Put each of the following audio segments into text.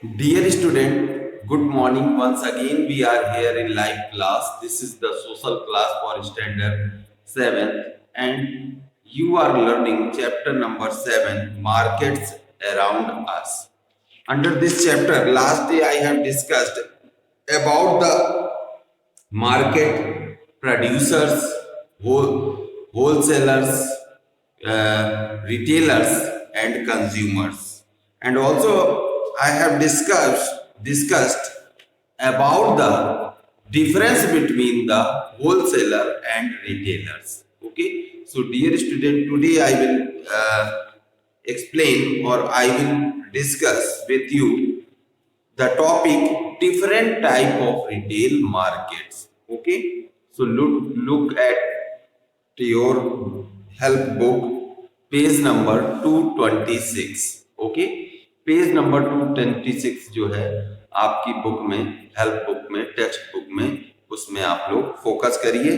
Dear student, good morning. Once again, we are here in live class. This is the social class for standard 7, and you are learning chapter number 7, markets around us. Under this chapter, last day I have discussed about the market producers, wholesalers, retailers, and consumers. And also, I have discussed about the difference between the wholesaler and retailers. Okay, so dear student, today I will explain or I will discuss with you the topic different type of retail markets. Okay, so look at your help book page number 226. Okay, page number 226 जो है आपकी book में, help book में, text book में, उसमें आप लोग focus करिए।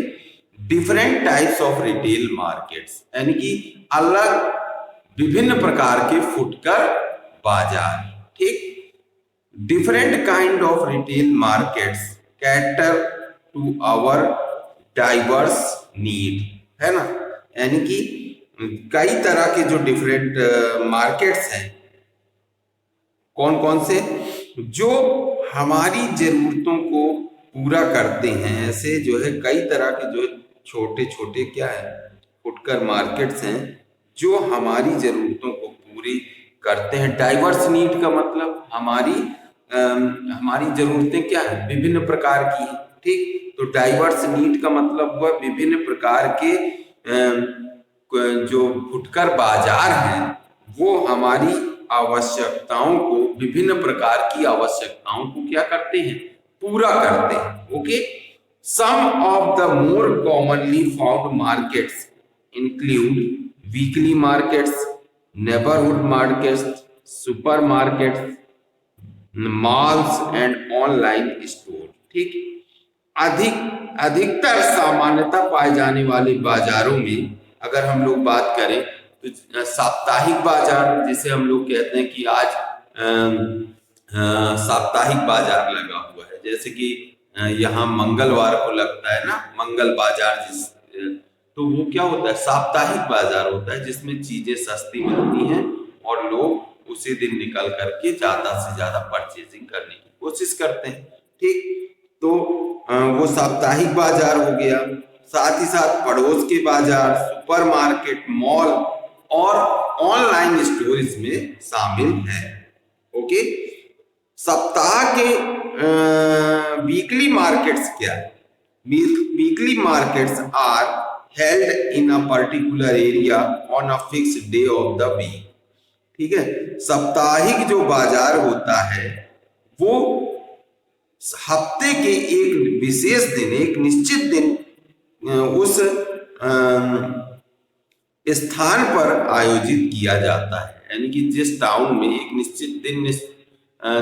Different types of retail markets, यानी कि अलग विभिन्न प्रकार के फुटकर बाजार। ठीक, different kind of retail markets cater to our diverse need, है ना। यानी कि कई तरह के जो डिफरेंट मार्केट्स हैं, कौन कौन से, जो हमारी जरूरतों को पूरा करते हैं। ऐसे जो है कई तरह के जो छोटे छोटे क्या है फुटकर मार्केट्स हैं जो हमारी जरूरतों को पूरी करते हैं। डाइवर्स नीड का मतलब हमारी जरूरतें क्या है, विभिन्न प्रकार की हैं। ठीक, तो डाइवर्स नीड का मतलब हुआ विभिन्न प्रकार के जो फुटकर बाजार हैं वो हमारी आवश्यकताओं को, विभिन्न प्रकार की आवश्यकताओं को क्या करते हैं, पूरा करते हैं। Okay, some of the more commonly found markets include weekly markets, neighbourhood markets, super markets, malls and online store. ठीक, अधिकतर सामान्यता पाए जाने वाले बाजारों में अगर हम लोग बात करें तो साप्ताहिक बाजार, जिसे हम लोग कहते हैं कि आज साप्ताहिक बाजार लगा हुआ है, जैसे कि यहाँ मंगलवार को लगता है ना मंगल बाजार, तो वो क्या होता है, साप्ताहिक बाजार होता है जिसमें चीजें सस्ती मिलती हैं और लोग उसी दिन निकल करके ज्यादा से ज्यादा परचेजिंग करने की कोशिश करते हैं। ठीक, तो वो साप्ताहिक बाजार हो गया। साथ ही साथ पड़ोस के बाजार, सुपर मार्केट, मॉल और ऑनलाइन स्टोर इसमें शामिल है। ओके, सप्ताह के वीकली मार्केट्स क्या है, weekly markets are held in a particular area on a fixed day of the week. ठीक है, साप्ताहिक जो बाजार होता है वो हफ्ते के एक विशेष दिन, एक निश्चित दिन उस स्थान पर आयोजित किया जाता है। यानी कि जिस टाउन में एक निश्चित दिन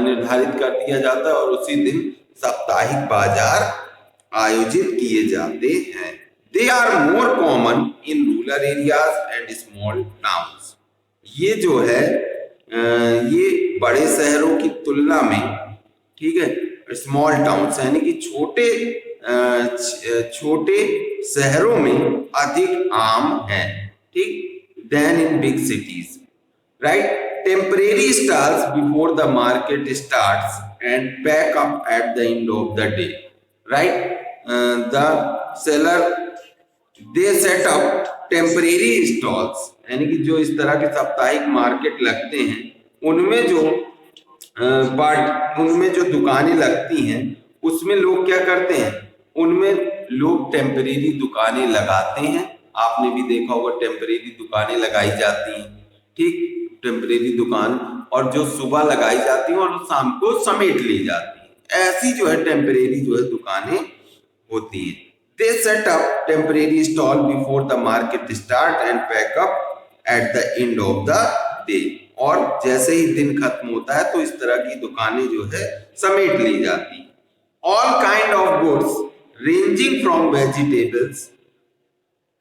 निर्धारित कर दिया जाता है और उसी दिन साप्ताहिक बाजार आयोजित किए जाते हैं। They are more common in rural areas and small towns. ये जो है ये बड़े शहरों की तुलना में, ठीक है, स्मॉल टाउन्स यानी कि छोटे शहरों में अधिक आम है। ठीक, then in big cities, right. Temporary stalls before the market starts and pack up at the end of the day, right. The seller they set up temporary stalls, यानी कि जो इस तरह के साप्ताहिक मार्केट लगते हैं उनमें जो दुकानें लगती हैं उसमें लोग क्या करते हैं, उनमें लोग टेम्परेरी दुकानें लगाते हैं। आपने भी देखा होगा टेम्परेरी दुकानें लगाई जाती हैं। ठीक, टेम्परेरी दुकान, और जो सुबह लगाई जाती हैं और शाम को समेट ली जाती हैं, ऐसी जो है टेम्परेरी जो है दुकानें होती हैं। They set up temporary stall before the market start and pack up at the end of the day। और जैसे ही दिन खत्म होता है तो इस तरह की दुकानें जो है समेट ली जाती हैं। All kind of goods ranging from vegetables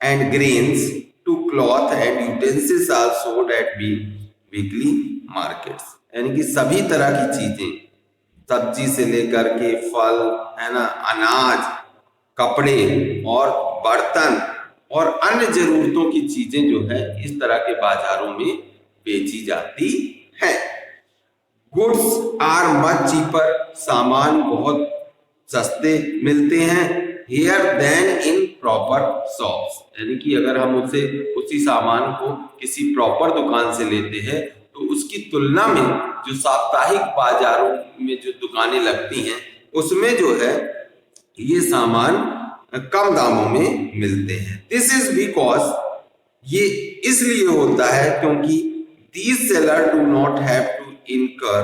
and grains to cloth and utensils are sold at weekly markets। यानी कि सभी तरह की चीजें, सब्जी से लेकर के फल, है ना, अनाज, कपड़े और बर्तन और अन्य जरूरतों की चीजें जो है इस तरह के बाजारों में बेची जाती है। गुड्स आर मच चीपर, सामान बहुत सस्ते मिलते हैं here than in proper shops, यानी कि अगर हम उसी सामान को किसी प्रॉपर दुकान से लेते हैं तो उसकी तुलना में जो साप्ताहिक बाजारों में जो दुकानें लगती हैं उसमें जो है ये सामान कम दामों में मिलते हैं। दिस इज बिकॉज, ये इसलिए होता है क्योंकि these seller do not have to incur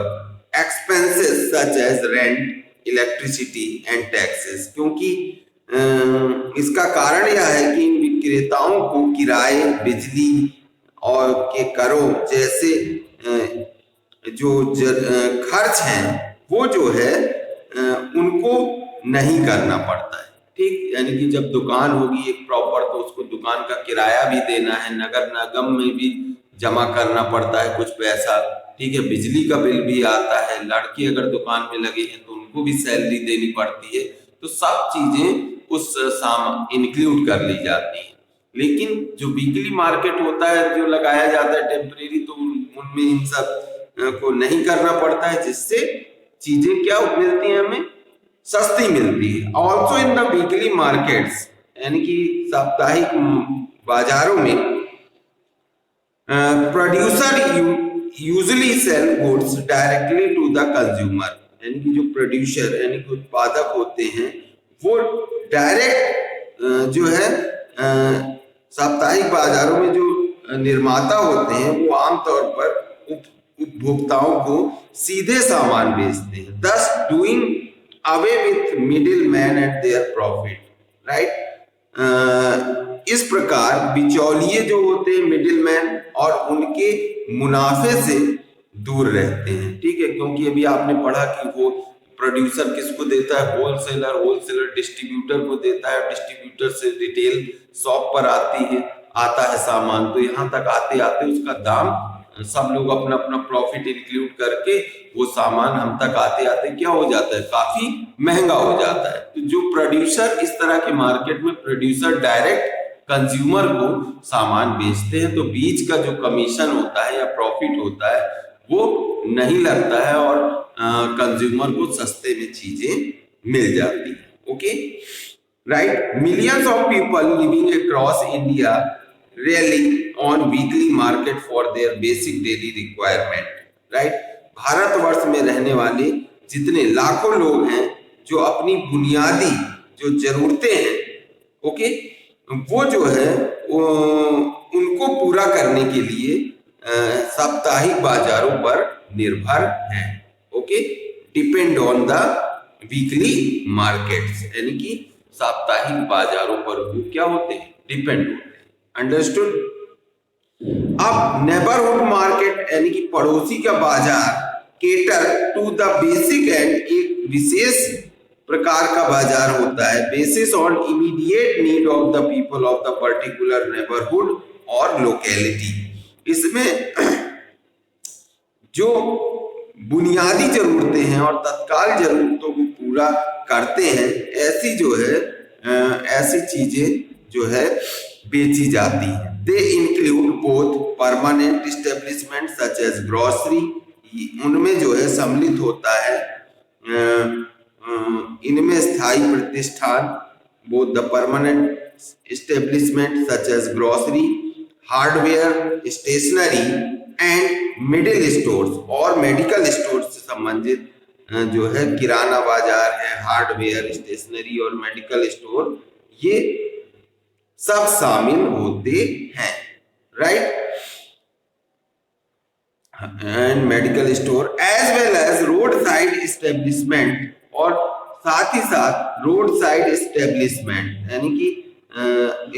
expenses such as rent, electricity and taxes, क्योंकि इसका कारण यह है कि इन विक्रेताओं को किराए, बिजली और के करों जैसे जो खर्च हैं वो जो है उनको नहीं करना पड़ता है। ठीक, यानी कि जब दुकान होगी एक प्रॉपर तो उसको दुकान का किराया भी देना है, नगर निगम में भी जमा करना पड़ता है कुछ पैसा, ठीक है, बिजली का बिल भी आता है, लड़के अगर दुकान में लगे हैं तो उनको भी सैलरी देनी पड़ती है, तो सब चीजें उस सामान इंक्लूड कर ली जाती हैं। लेकिन जो वीकली मार्केट होता है जो लगाया जाता है टेम्परेरी, तो उनमें इन सब को नहीं करना पड़ता है, जिससे चीजें क्या मिलती हैं, हमें सस्ती मिलती है। Also in the weekly markets, यानी कि साप्ताहिक बाजारों में producer usually sell goods directly to the consumer, यानी कि जो प्रोड्यूसर यानी कि उत्पादक होते हैं वो डायरेक्ट जो है साप्ताहिक बाजारों में जो निर्माता होते हैं वो आमतौर पर उपभोक्ताओं को सीधे सामान बेचते हैं, thus doing away with middleman and their profit, right? इस प्रकार बिचौलिए जो होते हैं मिडिलमैन और उनके मुनाफे से दूर रहते हैं। ठीक है, क्योंकि अभी आपने पढ़ा कि वो प्रोड्यूसर किसको देता है, होलसेलर डिस्ट्रीब्यूटर को देता है, डिस्ट्रीब्यूटर से रिटेल शॉप पर आता है सामान, तो यहाँ तक आते आते उसका दाम सब लोग अपना अपना प्रॉफिट इंक्लूड करके वो सामान हम तक आते आते क्या हो जाता है, काफी महंगा हो जाता है। तो जो प्रोड्यूसर इस तरह के मार्केट में प्रोड्यूसर डायरेक्ट कंज्यूमर को सामान बेचते हैं, तो बीच का जो कमीशन होता है या प्रॉफिट होता है वो नहीं लगता है और कंज्यूमर को सस्ते में चीजें मिल जाती है। Okay, right. Millions of people living across India really on weekly market for their basic daily requirement, right? Bharatvarsh में रहने वाले जितने लाखों लोग हैं जो अपनी बुनियादी जो जरूरतें हैं, ओके, वो जो है उनको पूरा करने के लिए साप्ताहिक बाजारों पर निर्भर हैं। Okay, depend on the weekly markets, यानी कि साप्ताहिक बाजारों पर वो क्या होते हैं, डिपेंड होते हैं। अंडरस्टूड। अब नेबरहुड मार्केट यानी कि पड़ोसी का बाजार cater to the basic and एक विशेष प्रकार का बाजार होता है basis on immediate need of the people of the particular neighbourhood और लोकेलिटी। इसमें जो बुनियादी जरूरतें हैं और तत्काल जरूरतों को पूरा करते हैं ऐसी जो है ऐसी चीजें जो है बेची जाती है। They include both permanent establishment such as grocery, उनमें जो है सम्मिलित होता है इनमें स्थायी प्रतिष्ठान, both the permanent establishment such as grocery, hardware, stationery and middle stores, और मेडिकल स्टोर से संबंधित जो है किराना बाजार है, हार्डवेयर, स्टेशनरी और मेडिकल स्टोर, ये सब शामिल होते हैं, right. And medical store as well as road side establishment, और साथ ही साथ रोड साइड एस्टेब्लिशमेंट यानी कि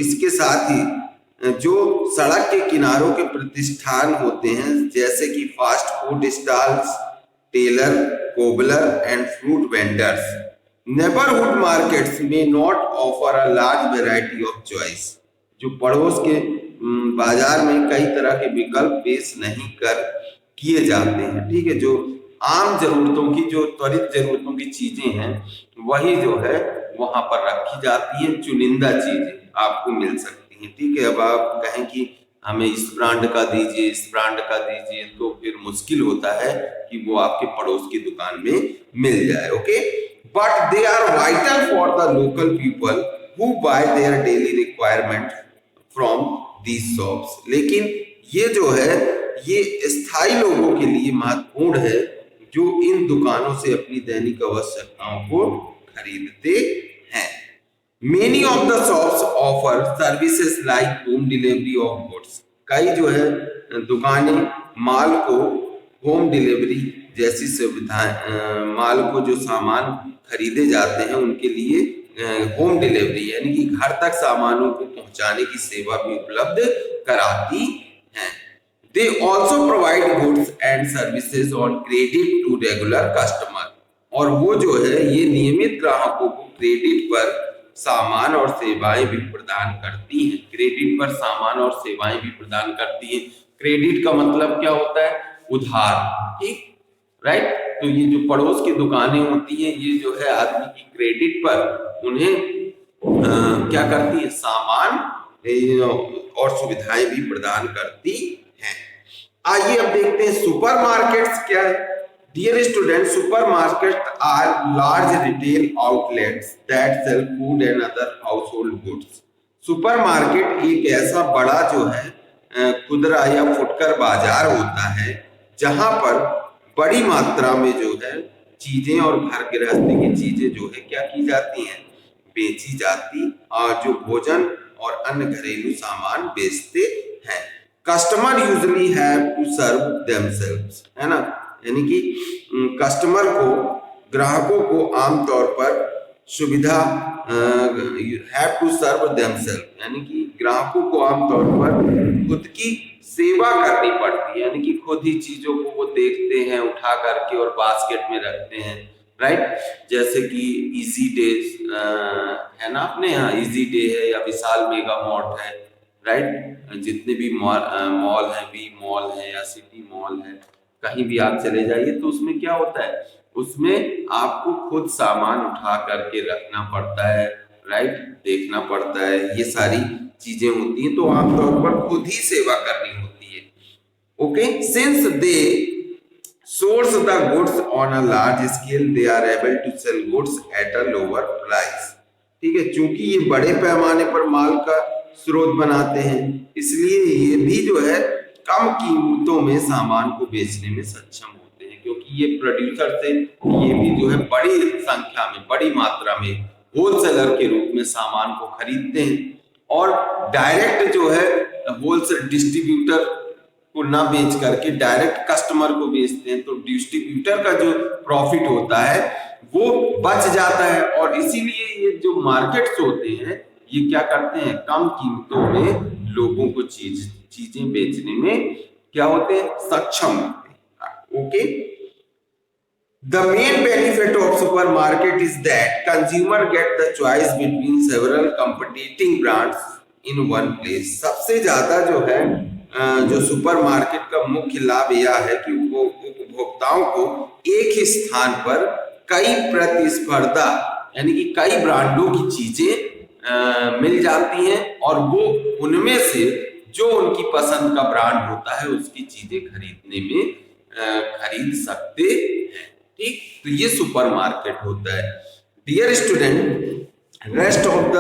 इसके साथ ही जो सड़क के किनारों के प्रतिष्ठान होते हैं जैसे कि fast food stalls, tailor, cobbler and fruit vendors. Neighbourhood markets में not offer a large variety of choice, जो पड़ोस के बाजार में कई तरह के विकल्प पेश नहीं कर किए जाते हैं। ठीक है, जो आम जरूरतों की, जो त्वरित जरूरतों की चीजें हैं वही जो है वहां पर रखी जाती हैं, चुनिंदा चीजें आपको मिल सकती हैं। ठीक है, अब आप कहें कि हमें इस ब्रांड का दीजिए, इस ब्रांड का दीजिए, तो फिर मुश्किल होता है कि वो आपके पड़ोस की दुकान में मिल जाए। Okay, but they are vital for the local people who buy their daily requirement from these shops. लेकिन ये जो है ये स्थायी लोगों के लिए महत्वपूर्ण है जो इन दुकानों से अपनी दैनिक आवश्यकताओं को खरीदते हैं। Many of the shops offer services like home delivery of goods. कई जो है दुकानें माल को होम डिलीवरी जैसी सुविधाएं, माल को जो सामान खरीदे जाते हैं उनके लिए होम डिलीवरी यानी कि घर तक सामानों को पहुंचाने की सेवा भी उपलब्ध कराती हैं। They also provide goods and services on credit to regular customer। और वो जो है ये नियमित ग्राहकों को क्रेडिट पर सामान और सेवाएं भी प्रदान करती हैं। क्रेडिट पर सामान और सेवाएं भी प्रदान करती हैं। क्रेडिट का मतलब क्या होता है? उधार। ठीक, राइट। तो ये जो पड़ोस की दुकानें होती हैं ये जो है आदमी की क्रेडिट पर उन्हें क्या करती है? सामान और सुविधाएं भी प्रदान करती हैं। आइए अब देखते हैं सुपरमार्केट्स क्या है। Dear student, supermarket are large retail outlets that sell food and other household goods. Supermarket एक ऐसा बड़ा जो है खुदरा या फुटकर बाजार होता है जहां पर बड़ी मात्रा में जो है चीजें और घर गृहस्थी की चीजें जो है क्या की जाती हैं? बेची जाती, और जो भोजन और अन्य घरेलू सामान बेचते हैं। Customer usually have to serve themselves, है ना, यानी कि कस्टमर को, ग्राहकों को आमतौर पर सुविधा हैव टू सर्व देमसेल्व यानी कि ग्राहकों को आमतौर पर खुद की सेवा करनी पड़ती है, यानी कि खुद ही चीजों को वो देखते हैं, उठा करके और बास्केट में रखते हैं। राइट, जैसे कि इजी डे है ना, अपने यहाँ इजी डे है या विशाल मेगा मार्ट है। राइट, जितने भी मॉल है, वी मॉल है या सिटी मॉल है, कहीं भी आप चले जाइए तो उसमें क्या होता है? उसमें आपको खुद सामान उठा करके रखना पड़ता है। राइट, देखना पड़ता है, ये सारी चीजें होती हैं, तो आमतौर पर खुद ही सेवा करनी होती है। Okay, since they source the goods on a large scale, they are able to sell goods at a lower price। ठीक है, चूंकि ये बड़े पैमाने पर माल का स्रोत बनाते हैं इसलिए ये भी जो है कम कीमतों में सामान को बेचने में सक्षम होते हैं, क्योंकि ये प्रोड्यूसर से ये भी जो है बड़ी संख्या में, बड़ी मात्रा में होलसेलर के रूप में सामान को खरीदते हैं और डायरेक्ट जो है होलसेल डिस्ट्रीब्यूटर को ना बेच करके डायरेक्ट कस्टमर को बेचते हैं, तो डिस्ट्रीब्यूटर का जो प्रॉफिट होता है वो बच जाता है। और इसीलिए ये जो मार्केट्स होते हैं ये क्या करते हैं? कम कीमतों में लोगों को चीजें बेचने में क्या होते हैं? सक्षम होते हैं। Okay, the main benefit of supermarket is that consumer get the choice between several competing brands in one place. सबसे ज्यादा जो है जो सुपरमार्केट का मुख्य लाभ यह है कि वो उपभोक्ताओं को एक ही स्थान पर कई प्रतिस्पर्धा यानी कि कई ब्रांडों की चीजें मिल जाती हैं और वो उनमें से जो उनकी पसंद का ब्रांड होता है उसकी चीजें खरीदने में खरीद सकते हैं। ठीक, तो ये सुपरमार्केट होता है। Dear student, rest of the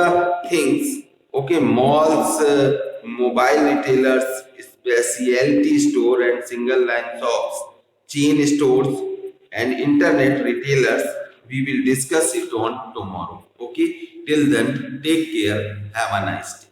things, okay, malls, mobile retailers, specialty store and single line shops, chain stores and internet retailers, we will discuss it on tomorrow. Okay, till then, take care, have a nice day.